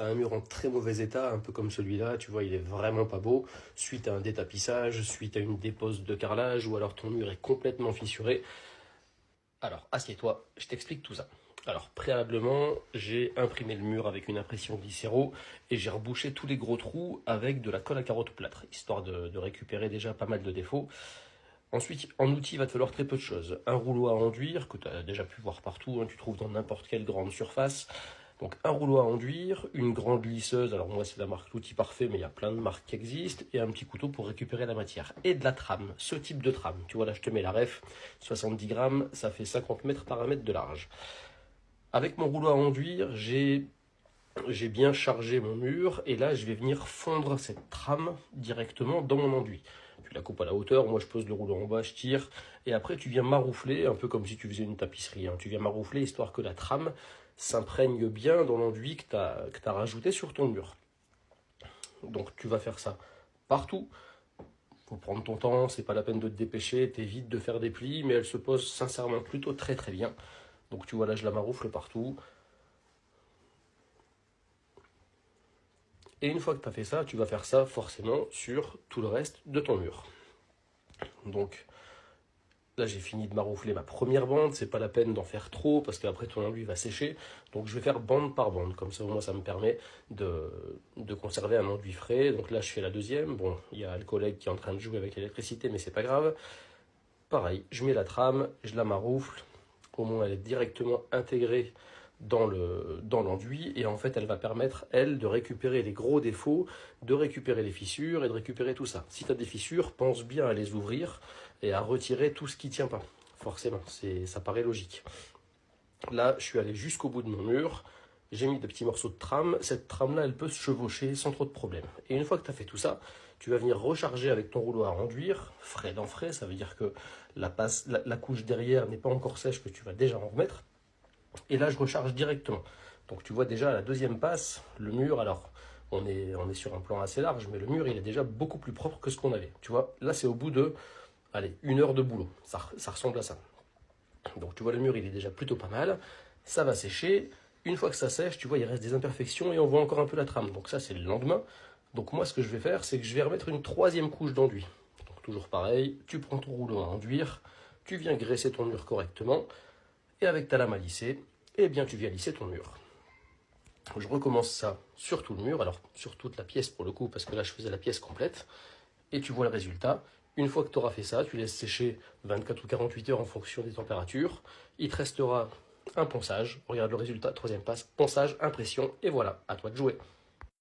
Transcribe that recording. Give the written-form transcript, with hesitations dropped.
tu as un mur en très mauvais état, un peu comme celui-là, tu vois, il est vraiment pas beau, suite à un détapissage, suite à une dépose de carrelage, ou alors ton mur est complètement fissuré, alors assieds-toi, je t'explique tout ça. Alors préalablement, j'ai imprimé le mur avec une impression glycéro et j'ai rebouché tous les gros trous avec de la colle à carotte plâtre, histoire de récupérer déjà pas mal de défauts. Ensuite, en outil, il va te falloir très peu de choses. Un rouleau à enduire, que tu as déjà pu voir partout, hein, tu trouves dans n'importe quelle grande surface. Donc un rouleau à enduire, une grande lisseuse, alors moi c'est la marque L'Outil Parfait, mais il y a plein de marques qui existent, et un petit couteau pour récupérer la matière. Et de la trame, ce type de trame. Tu vois là je te mets la ref, 70 grammes, ça fait 50 mètres par 1 mètre de large. Avec mon rouleau à enduire, j'ai bien chargé mon mur et là je vais venir fondre cette trame directement dans mon enduit. Tu la coupes à la hauteur, moi je pose le rouleau en bas, je tire et après tu viens maroufler, un peu comme si tu faisais une tapisserie, hein. Tu viens maroufler histoire que la trame s'imprègne bien dans l'enduit que tu as rajouté sur ton mur. Donc tu vas faire ça partout. Faut prendre ton temps, c'est pas la peine de te dépêcher, t'évites de faire des plis, mais elle se pose sincèrement plutôt très très bien. Donc tu vois là je la maroufle partout. Et une fois que tu as fait ça, tu vas faire ça forcément sur tout le reste de ton mur. Donc là j'ai fini de maroufler ma première bande, c'est pas la peine d'en faire trop parce qu'après ton enduit va sécher. Donc je vais faire bande par bande, comme ça au moins ça me permet de conserver un enduit frais. Donc là je fais la deuxième, bon il y a le collègue qui est en train de jouer avec l'électricité mais c'est pas grave. Pareil, je mets la trame, je la maroufle, au moins elle est directement intégrée dans l'enduit et en fait elle va permettre elle de récupérer les gros défauts, de récupérer les fissures et de récupérer tout ça. Si tu as des fissures, pense bien à les ouvrir et à retirer tout ce qui ne tient pas. Forcément, ça paraît logique. Là, je suis allé jusqu'au bout de mon mur, j'ai mis des petits morceaux de trame. Cette trame-là, elle peut se chevaucher sans trop de problème. Et une fois que tu as fait tout ça, tu vas venir recharger avec ton rouleau à enduire, frais dans frais, ça veut dire que la couche derrière n'est pas encore sèche, que tu vas déjà en remettre. Et là, je recharge directement. Donc tu vois déjà à la deuxième passe, le mur, alors on est sur un plan assez large, mais le mur il est déjà beaucoup plus propre que ce qu'on avait. Tu vois, là c'est au bout de, allez, 1 heure de boulot. Ça ressemble à ça. Donc tu vois, le mur il est déjà plutôt pas mal. Ça va sécher. Une fois que ça sèche, tu vois, il reste des imperfections et on voit encore un peu la trame. Donc ça c'est le lendemain. Donc moi ce que je vais faire, c'est que je vais remettre une troisième couche d'enduit. Donc toujours pareil, tu prends ton rouleau à enduire, tu viens graisser ton mur correctement. Et avec ta lame à lisser, eh bien tu viens lisser ton mur. Je recommence ça sur tout le mur, alors sur toute la pièce pour le coup, parce que là je faisais la pièce complète, et tu vois le résultat. Une fois que tu auras fait ça, tu laisses sécher 24 ou 48 heures en fonction des températures. Il te restera un ponçage. Regarde le résultat, troisième passe, ponçage, impression, et voilà, à toi de jouer.